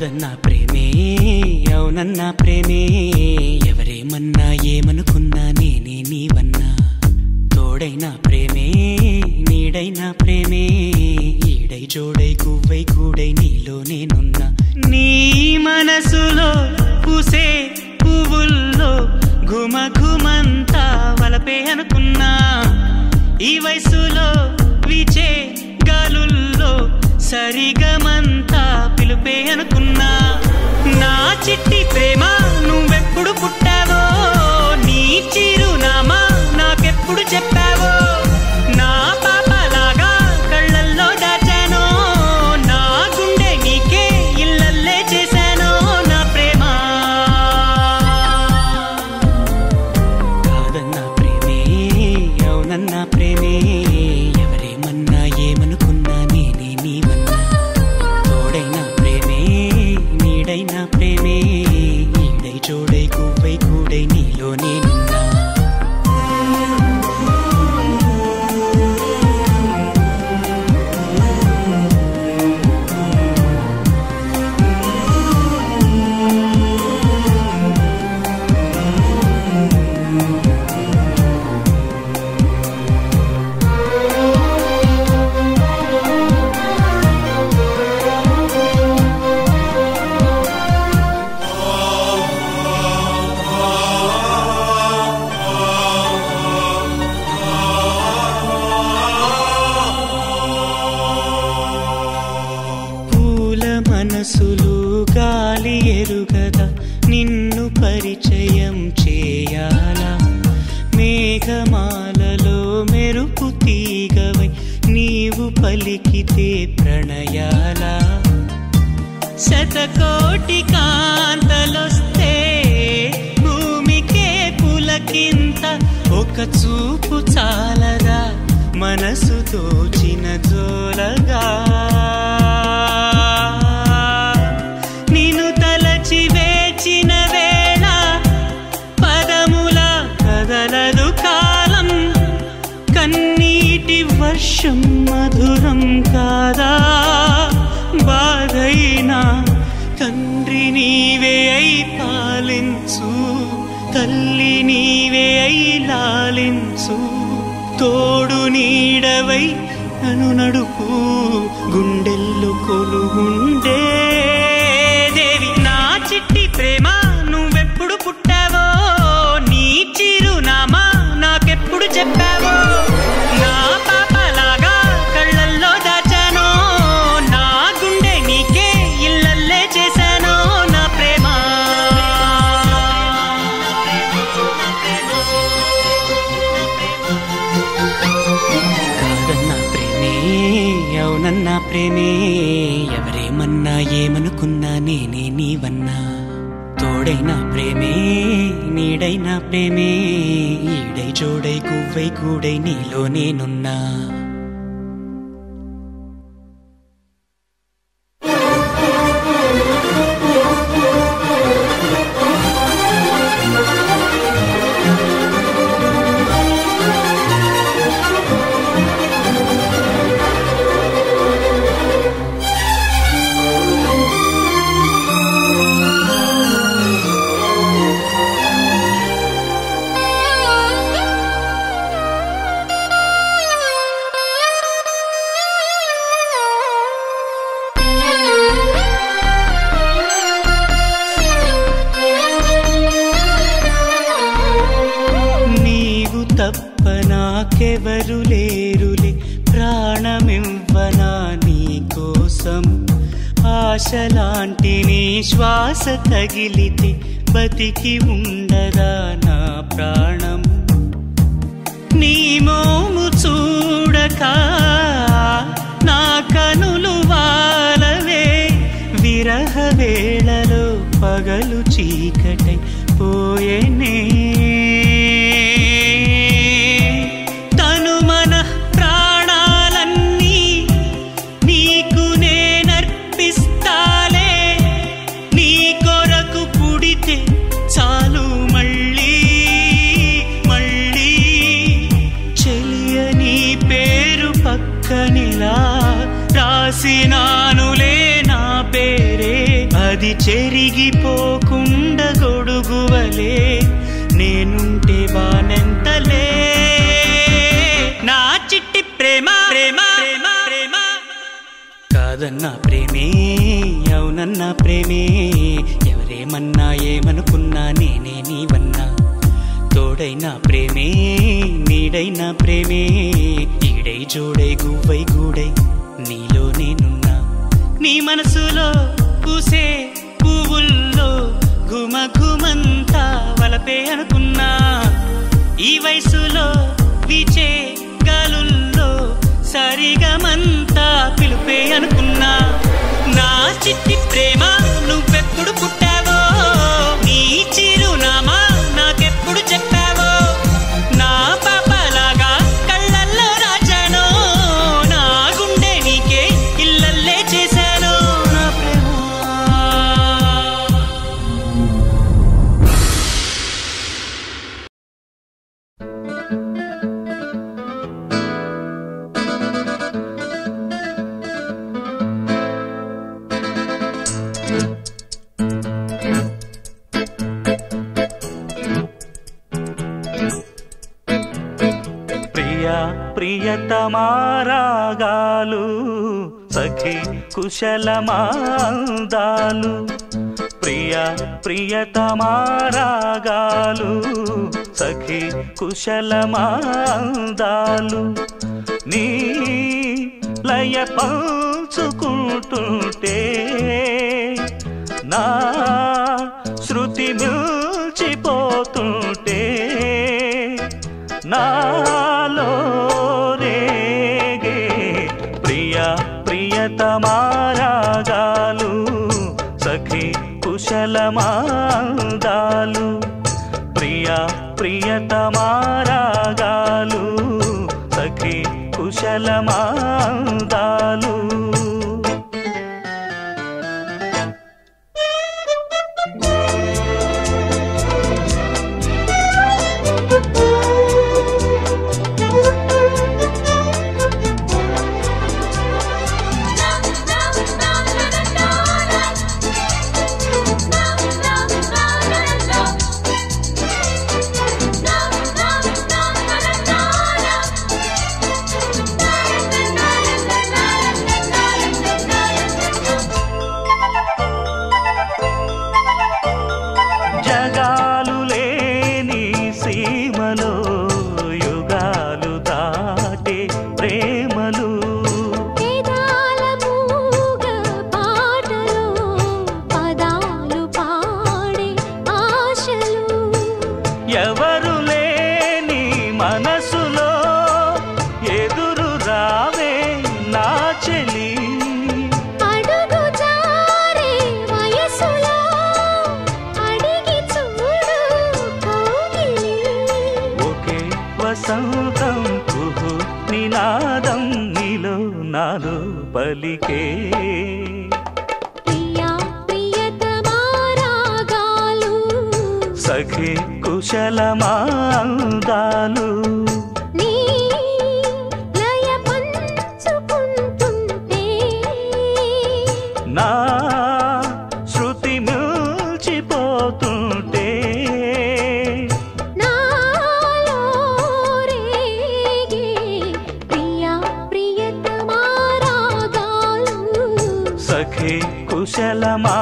కాదన్నా ప్రేమే అవునన్నా ప్రేమే ఎవరేమన్నా ఏమనుకున్నా నేనే నీవన్నా తోడైనా ప్రేమే నీడైనా ప్రేమే ఈడై జోడై కువ్వై కూడై నీలో నేనున్నా నీ మనసులో పూసే పువ్వుల్లో ఘుమ ఘుమంతా వలపే అనుకున్నా ఈ వయసులో వీచే గాలుల్లో సరిగమంతా పిలుపే అనుకున్నా నా చిట్టి ప్రేమ నువ్వెప్పుడు పుట్టావో నీ చిరునామా నాకెప్పుడు చెప్పావో నా పాపలాగా కళ్ళల్లో దాచానో నా గుండె నీకే ఇల్లల్లే చేశానో నా ప్రేమ కాదన్నా ప్రేమే అవునన్నా ప్రేమే ఎవరేమన్నా ఏమనుకున్నా నేనే నీవన్నా తోడైనా ప్రేమే నీడైనా ప్రేమే ఈడై జోడై కువ్వై కూడై నీలో నేనున్నా మనసులు గాలి ఎరుగదా నిన్ను పరిచయం చేయాలా మేఘమాలలో మెరుపు తీగవై నీవు పలికితే ప్రణయాలా శతకోటి కాంతలొస్తే భూమికే పులకింత ఒక చూపు చాలదా మనసు తోచిన జోలగా వేచిన వేళ పదముల కదలదు కాలం కన్నీటి వర్షం మధురం కాదా బాధైనా తండ్రి నీవే అయి పాలించు తల్లి నీవే అయి లాలించు తోడు నీడవై నన్ను నడుపు గుండెల్లో కొలుగుండే చిట్టి ప్రేమ నువ్వెప్పుడు పుట్టావో నీ చిరునామా నాకెప్పుడు చెప్పావో నా పాపలాగా కళ్ళల్లో దాచానో నా గుండె నీకే ఇల్లల్లే చేశానో నా ప్రేమ కాదన్నా ప్రేమే అవునన్నా ప్రేమే ఎవరేమన్నా ఏమనుకున్నా నేనే నీవన్నా తోడైనా ప్రేమే నీడైనా ప్రేమే ఈడై జోడై కువ్వై కూడై నీలో నేనున్నా తప్ప నాకెవరు లేరులే ప్రాణమివ్వనా నీ కోసం ఆశలాంటి నీ శ్వాస తగిలితే బతికి ఉండదా నా ప్రాణం నీ మోము చూడక నా కనులు వాలవే విరహ వేళలో పగలు చీకటై పోయేనే చాలు మళ్ళీ మళ్ళీ చెలియని పేరు పక్కనిలా రాసినానులే నా పేరే అది అది చెరిగిపోకుండా గొడుగువలే నేనుంటే బానెంతలే నా చిట్టి ప్రేమ ప్రేమ ప్రేమ ప్రేమ కాదన్నా ప్రేమే అవునన్నా ప్రేమే ఎవరేమన్నా ఏమనుకున్నా నేనే నీవన్నా తోడైనా ప్రేమే నీడైనా ప్రేమే ఈడై జోడై గువ్వై గూడై నీలో నేనున్నా నీ మనసులో పూసే పువ్వుల్లో ఘుమ ఘుమంతా వలపే అనుకున్నా ఈ వయసులో వీచే గాలుల్లో సరిగమంతా పిలుపే అనుకున్నా నా చిట్టి ప్రేమ నువ్వెప్పుడు పుట్టావో నీ చిరునామా నాకెప్పుడు చెప్పావో నా పాపలాగా కళ్ళల్లో రాజానో నా గుండె నీకే ఇల్లల్లే చేశాను నా ప్రేమ ప్రియతమారాగాలు సఖి కుశలమాందాలు ప్రియతమారాగాలు సఖి కుశలమాందాలు నీ లయ పంచుకుంటుంటే నా శృతి మిల్చిపోతుంటే నాలో రేగే ప్రియతమారాగాలు సఖి కుశలమాందాలు ప్రియతమారాగాలు సఖి కుశలమాందాలు వసంతం కుహు నినాదం నీలో నాలో పలికే ప్రియా ప్రియతమారాగాలు సఖి కుశలమాందాలు నీ లయ పంచుకుంటుంటే నా శృతి మిల్చిపోతుంటే సఖి కుశలమాందాలు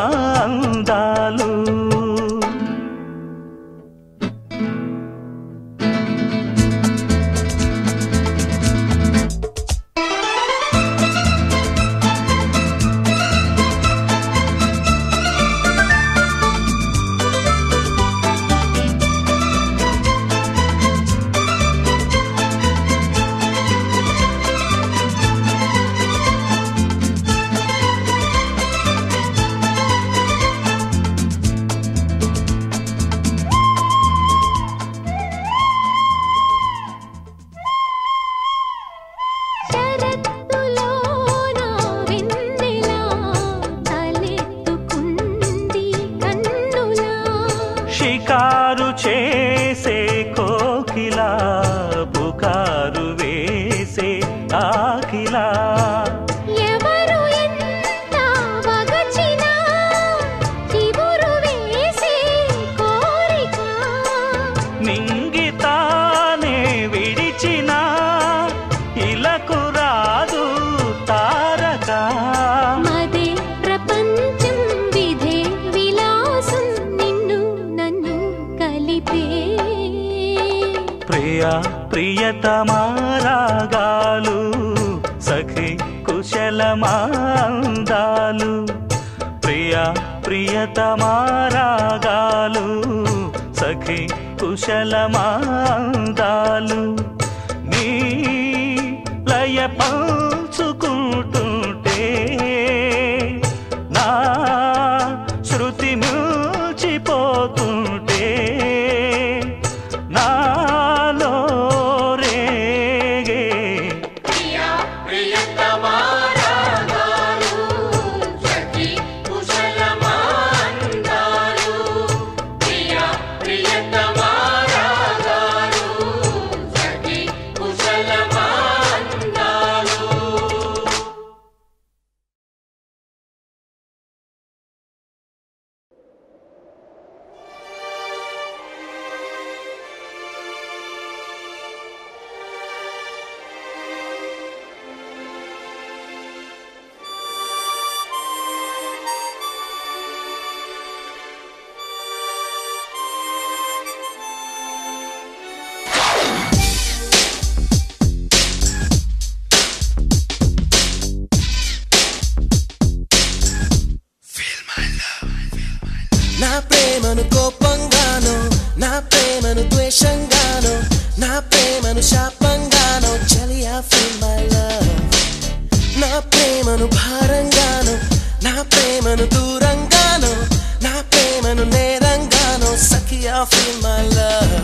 ప్రియా ప్రియతమారాగాలు సఖి కుశలమాందాలు ప్రియా ప్రియతమారాగాలు సఖి కుశలమాందాలు నీ లయ పంచుకుంటుంటే నా శృతి మిల్చిపోతుంటే నాలో రేగే ప్రియా ప్రియతమారాగాలు సఖి కుశలమాందాలు ప్రియా ప్రియతమారాగాలు సఖి కుశలమాందాలు. నా ప్రేమను కోపంగానో నా ప్రేమను ద్వేషంగానో నా ప్రేమను శాపంగానో చలియా ఫీల్ మై లవ్ నా ప్రేమను భారంగానో నా ప్రేమను దూరంగానో నా ప్రేమను నేరంగానో సఖియా ఫీల్ మై లవ్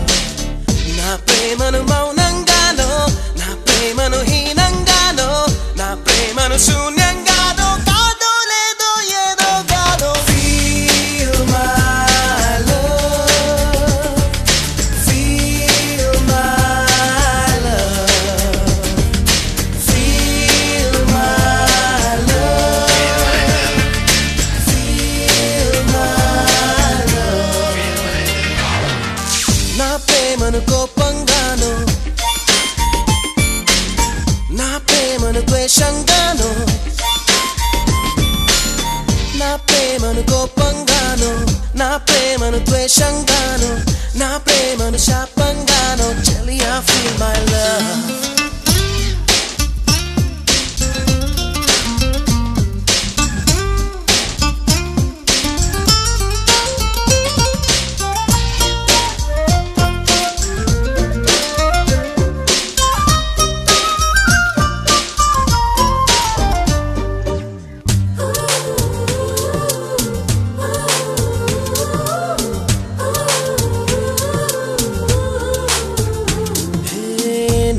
నా ప్రేమను మౌనంగానో నా ప్రేమను హీనంగానో నా ప్రేమను శూన్యంగానో కాదో లేదో ఏదో కాదో Feel my love, feel my love, feel my love, feel my love. నా ప్రేమను కోపంగానో నా ప్రేమను ద్వేషంగానో నా ప్రేమను కోపంగానో నా ప్రేమను ద్వేషంగానో నా ప్రేమను శాపంగానో చలియా ఫీల్ మై లవ్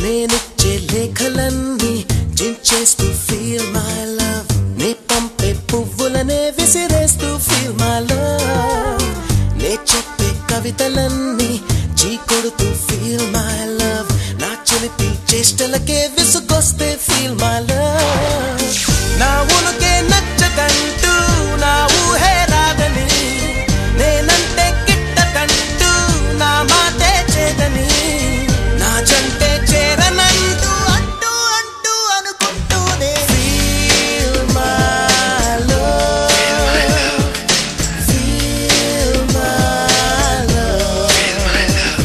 నేనిచ్చే లేఖలన్నీ జించేస్తూ ఫీల్ మై లవ్ నే పంపే పువ్వులనే విసిరేస్తూ ఫీల్ మై లవ్ నే చెప్పే కవితలన్నీ చీకొడుతూ ఫీల్ మై లవ్ నా చిలిపి చేష్టలకే విసుగొస్తే ఫీల్ మై లవ్ నా ఉనుకే నచ్చదంటూ నా ఊహే రాదని నేనంటే గిట్టదంటూ నా మాటే చేదని నా జంటే చేరనంటూ అంటూ అంటూ అనుకుంటూనే Feel my love, feel my love.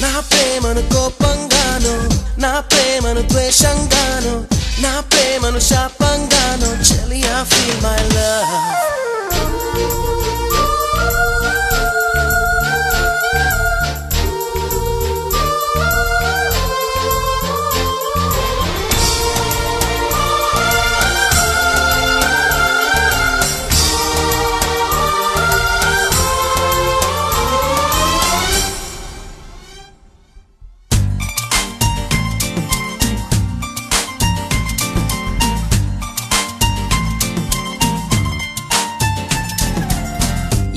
నా ప్రేమను కోపంగానో నా ప్రేమను ద్వేషంగానో నా ప్రేమను శాపంగానో చలియా ఫీల్ మై లవ్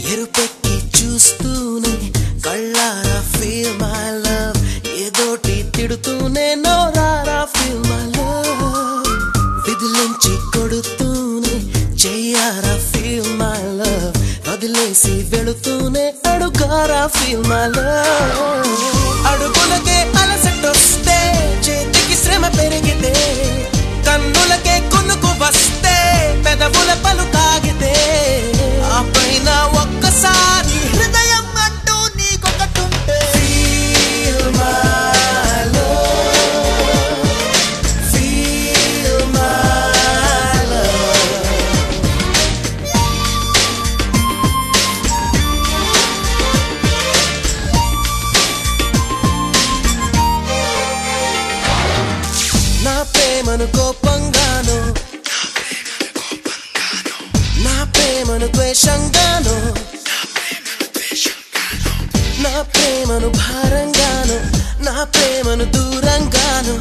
ఎరుపెక్కి చూస్తూనే కళ్ళారా ఫీల్ మై లవ్ ఏదోటి తిడుతూనే నోరారా ఫీల్ మై లవ్ విధులుంచి కొడుతూనే చెయ్యారా ఫీల్ మై లవ్ వదిలేసి వెళుతూనే అడుగారా ఫీల్ మై లవ్ అడుగులకే అలసటొస్తే చేతికి శ్రమ పెరిగితే కన్నులకే కొనుకు పెదవుల పలుకాగితే ఆ పైన ఒక్కసారి హృదయం అంటూ నీకొకటుంటే Feel my love, feel my love. నా ప్రేమను కోపంగాను నా ప్రేమను ద్వేషంగాను నా ప్రేమను భారంగాను నా ప్రేమను దూరంగాను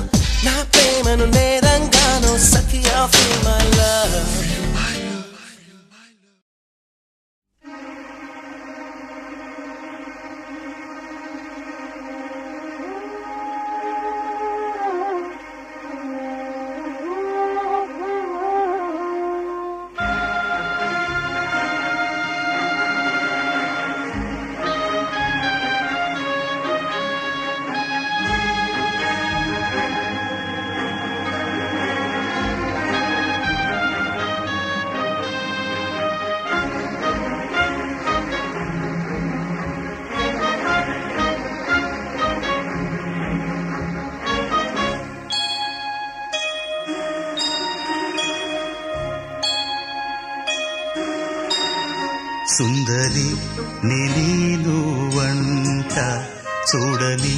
నా ప్రేమను నేరంగాను సఖియా feel my love. సుందరి నీను వంట చూడని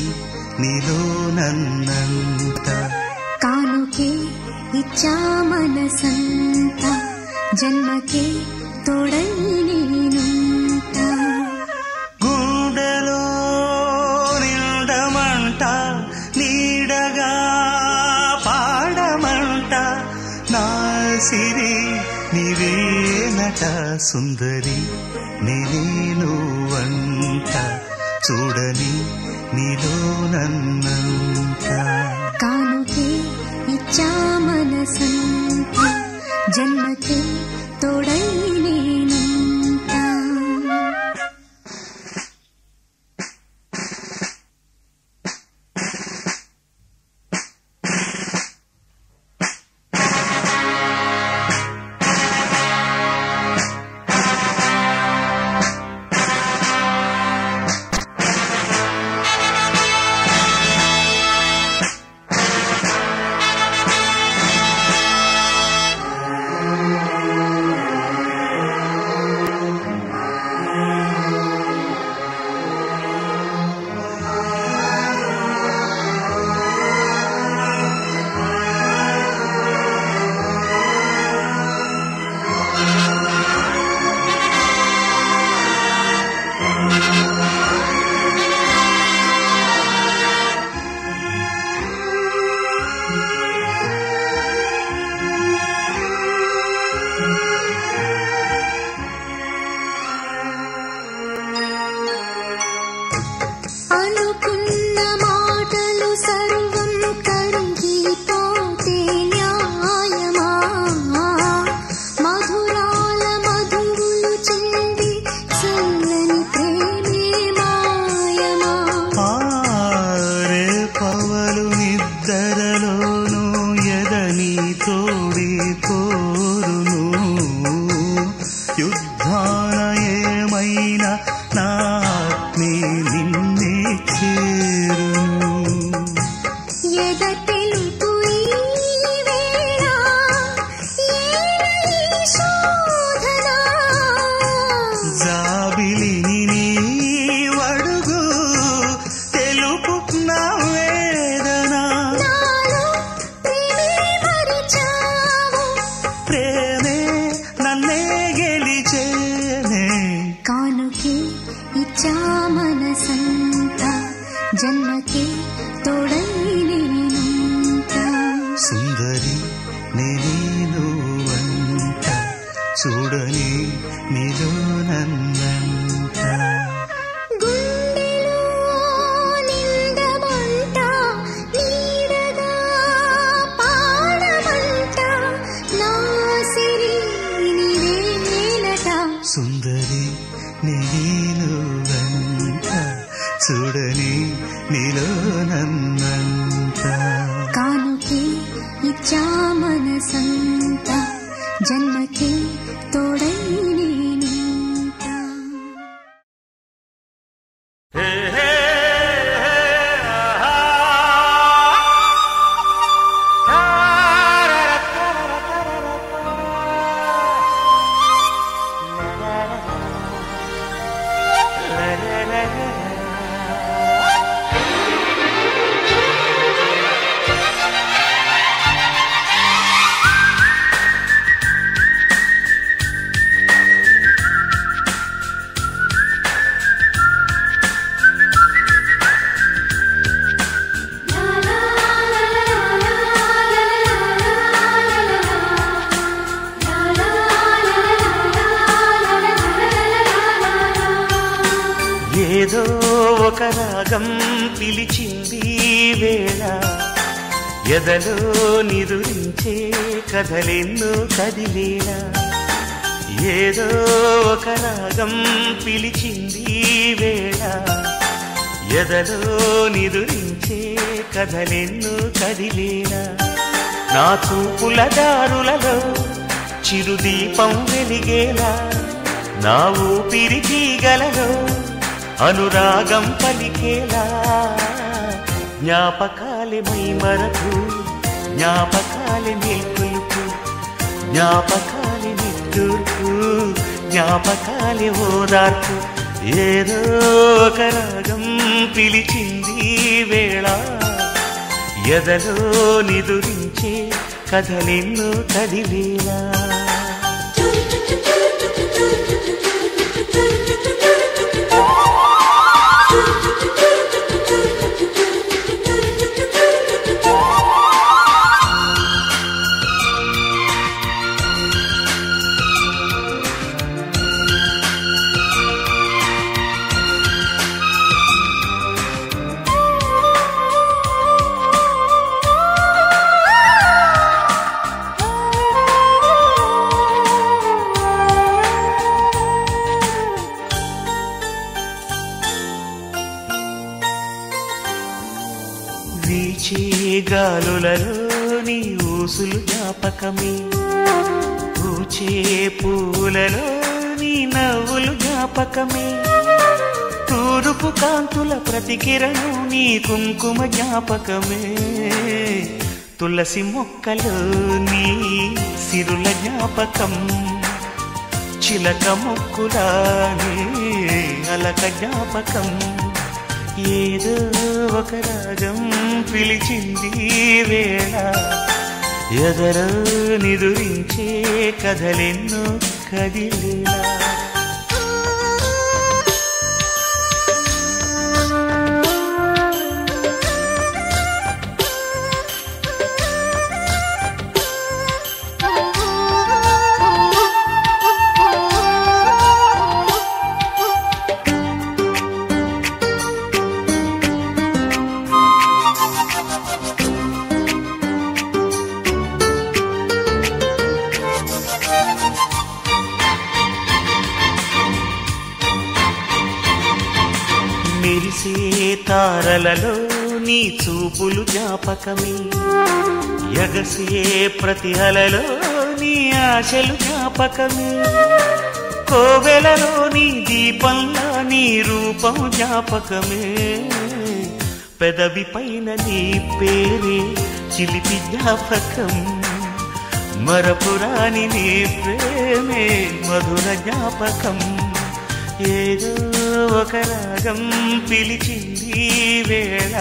నీలో నన్నంట కానుకే ఇచ్చా మనసంత జన్మకే తోడై నేనుంట గుండెలో నిండమంట నీడగా పాడమంట నా సిరి నీవేనట సుందరి నేను వంట చూడని నీలో నన్నంట కానుకే ఇచ్చా మనసంత జన్మకే తోడై నేనుంట అనుకున్న మాటలు సర్వం కరిగిపోతే న్యాయమా మధురాల మధువులు చెంది చల్లని ప్రేమే మాయమా ఆరే పవలు నిద్దరలోను ఎదని తోడి కోరును యుద్ధాన ఏమైనా నా ఆత్మే నిన్నే చేరును ఎద తెలుపు ఈ వేళ ఏల ఈ శోధన జాబిలిని నీవడుగు తెలుపు నా వేదన నాలో ప్రేమే మరిచావు ప్రేమే నన్నే గెలిచేనే కానుకే ఇచ్చా మనసంత జన్మకే తోడై నేనుంట సుందరి నేను వంట చూడని నీలో నన్నంట గుండెలో నిండమంట నీడగా పాడమంట నా సిరి నీవేనట సుందరి నేను వంట చూడని నీలో నన్నంట కానుకే ఇచ్చా మనసంత జన్మకి తోడై నేనుంటా. ఏదో ఒక రాగం పిలిచింది వేళ, ఎదలో నిదురించే కథలెన్నో కదిలేలా. ఏదో ఒక రాగం పిలిచింది వేళ, ఎదలో నిదురించే కథలెన్నో కదిలేలా. నా చూపుల దారులలో చిరుదీపం వెలిగేలా, నా ఊపిరి తీగలలో అనురాగం పలికేలా. జ్ఞాపకాలే మైమరకు, జ్ఞాపకాలే మేల్కొలుపు, జ్ఞాపకాలే నిట్టూర్పు, జ్ఞాపకాలే ఓదార్పు. ఏదో ఒక రాగం పిలిచింది వేళ, ఎదలో నిదురించే కథలెన్నో కదిలేలా. వీచే గాలులలో నీ ఊసులు జ్ఞాపకమే, పూచే పూలలో నీ నవ్వులు జ్ఞాపకమే. తూరుపు కాంతుల ప్రతికిరణం నీ కుంకుమ జ్ఞాపకమే. తులసి మొక్కలో నీ సిరుల జ్ఞాపకం, చిలక మొక్కులా నీ అలక జ్ఞాపకం. ఏదో ఒక రాగం పిలిచింది వేళ, ఎదలో నిదురించే కథలెన్నో కదిలేలా. మెరిసే తారలలో నీ చూపులు జ్ఞాపకమే, ఎగసే ప్రతి అలలో నీ ఆశలు జ్ఞాపకమే. కోవెలలో నీ దీపంలో నీ రూపం జ్ఞాపకమే. పెదవి పైన నీ పేరే చిలిపి జ్ఞాపకం, మరపురాని నీ ప్రేమే మధుర జ్ఞాపకం. ఏదో ఒక రాగం పిలిచింది వేళ,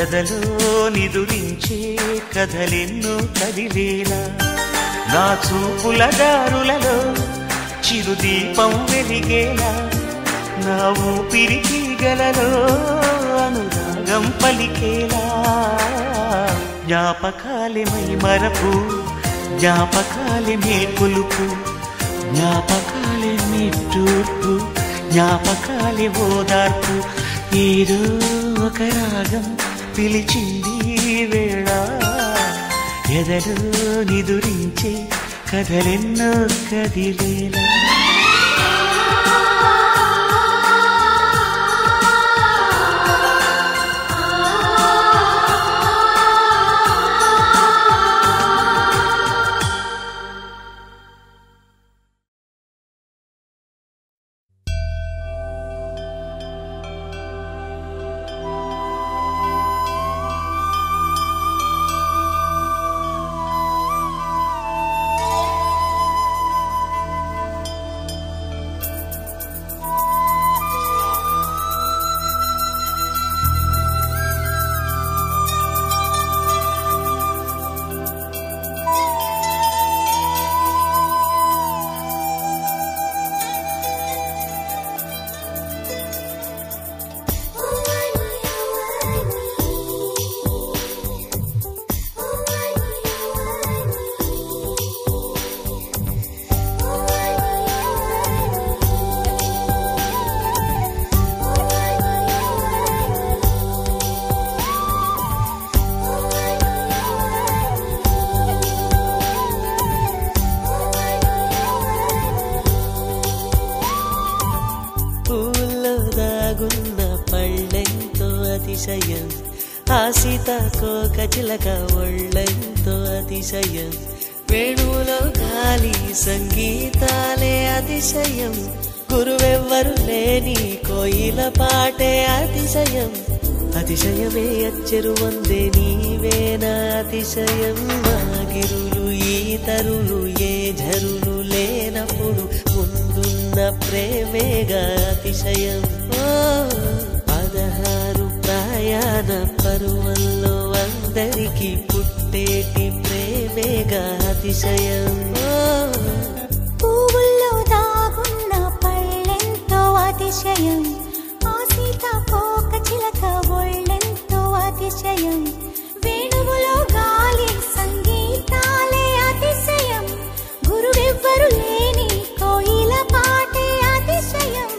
ఎదలో నిదురించే కథలెన్నో కదిలేలా. నా చూపుల దారులలో చిరుదీపం వెలిగేలా, నా ఊపిరి తీగలలో అనురాగం పలికేలా. జ్ఞాపకాలే మైమరపు, జ్ఞాపకాలే మేల్కొలుపు, జ్ఞాపకాలే నిట్టూర్పు, జ్ఞాపకాలే ఓదార్పు. ఏదో ఒక రాగం పిలిచింది వేళ, ఎదలో నిదురించే కథలెన్నో కదిలేలా. అతిశయం ఆ సీతాకోక చిలక ఒళ్ళెంతో అతిశయం వేణువులో గాలి సంగీతాలే అతిశయం గురువెవ్వరు లేని కోయిల పాటే అతిశయం అతిశయమే అచ్చెరు వందే నీవేనా అతిశయం మాగిరులు ఈ తరులు ఏ ఝరులు లేనప్పుడు ముందున్న ప్రేమేగా అతిశయం 16 ప్రయాణ పరువల్లో అందరికీ పుట్టేటి ప్రేమేగా అతిశయం పువ్వుల్లో దాగున్న పళ్ళెంతో అతిశయం ఆ సీతాకోక చిలక ఒళ్ళెంతో అతిశయం వేణువులో గాలి సంగీతాలే అతిశయం గురువెవ్వరు లేని కోయిల పాటే అతిశయం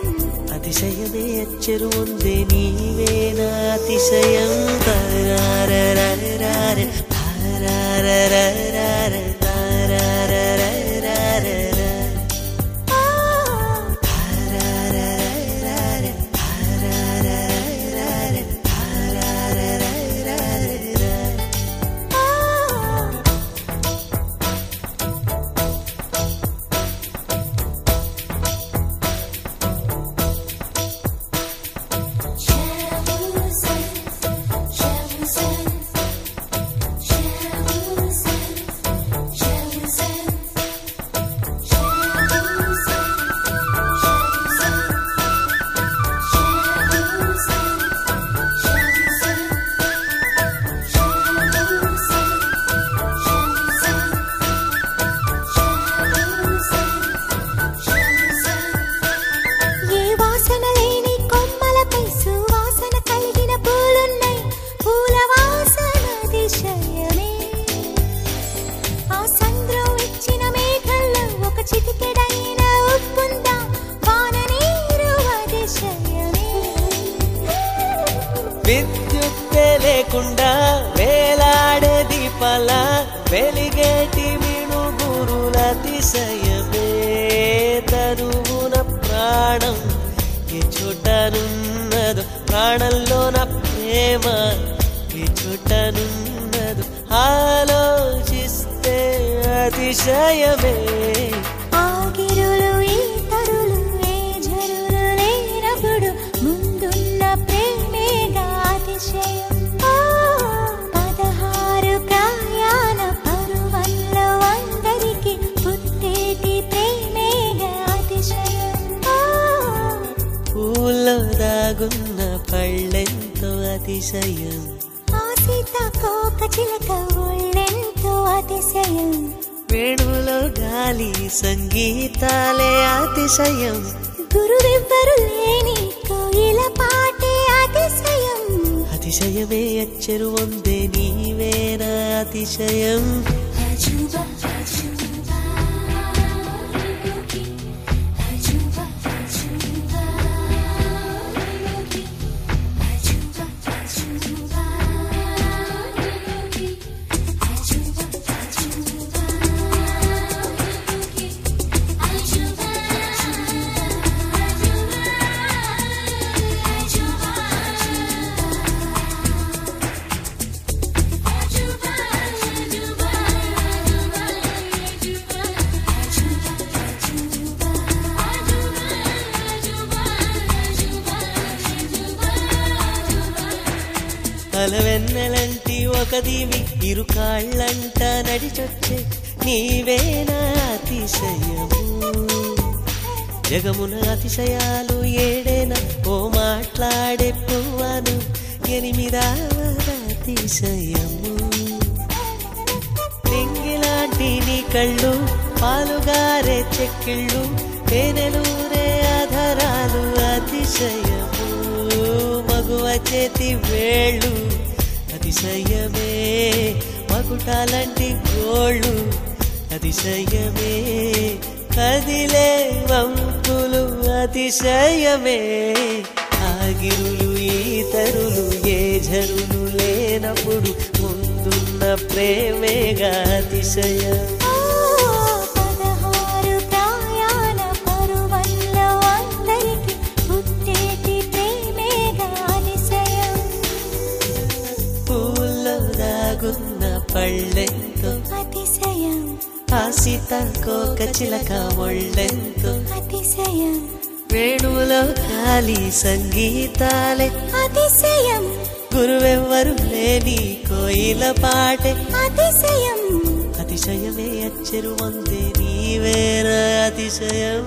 అతిశయమే అచ్చెరు ఉందే నీవేనా అతిశయం తారారరారరార తారారరారరార తారారరారరార విద్యుత్తే లేకుండా వేలాడే దీపాల వెలిగేటి మిణుగురుల అతిశయమే తరువున ప్రాణం ఏ చోటనున్నదో ప్రాణంలోన ప్రేమ ఏ చోటనున్నదో ఆలోచిస్తే అతిశయమే ఆగిరులు ఈ తరులు ఏ ఝరులు లేనప్పుడు ముందున్న ప్రేమేగా అతిశయం 16 ప్రయాణ పరువల్లో అందరికీ పుట్టేటి ప్రేమేగా అతిశయం పూల్లో దాగున్న పళ్ళెంతో అతిశయం ఆ సీతాకోక చిలక ఒళ్ళెంతో అతిశయం వేణువులో గాలి సంగీతాలే అతిశయం గురువెవ్వరు లేని కోయిల పాటే అతిశయం అతిశయమే అచ్చెరు వందే నీవేనా అతిశయం అజూబా అజూబా అజూబా అజూబా అజూబా అజూబా అలవెన్నెలంటి ఒక దీవి ఇరు కాళ్ళంట నడిచొచ్చే నీవేనా అతిశయము జగమున అతిశయాలు ఏడేనా ఓ మాట్లాడే పువ్వను 8వ అతిశయము నింగిలాంటి నీ కళ్ళు పాలుగారే చెక్కిళ్ళు తేనెలూరే ఆధారాలు అతిశయము మగువ చేతి వేళ్ళు అతిశయమే మకుటాలంటి గోళ్ళు అతిశయమే కదిలే వంపులు అతిశయమే ఆగిరులు ఈ తరులు ఏ ఝరులు లేనప్పుడు ముందున్న ప్రేమేగా అతిశయం 16 ప్రయాణ పరువల్లో అందరికీ పుట్టేటి ప్రేమేగా అతిశయం సీతాకోక చిలక ఒళ్ళెంతో అతిశయం వేణువులో గాలి సంగీతాలే అతిశయం గురువెవ్వరు లేని కోయిల పాటే అతిశయం అతిశయమే అచ్చరు వందే నీవేరా అతిశయం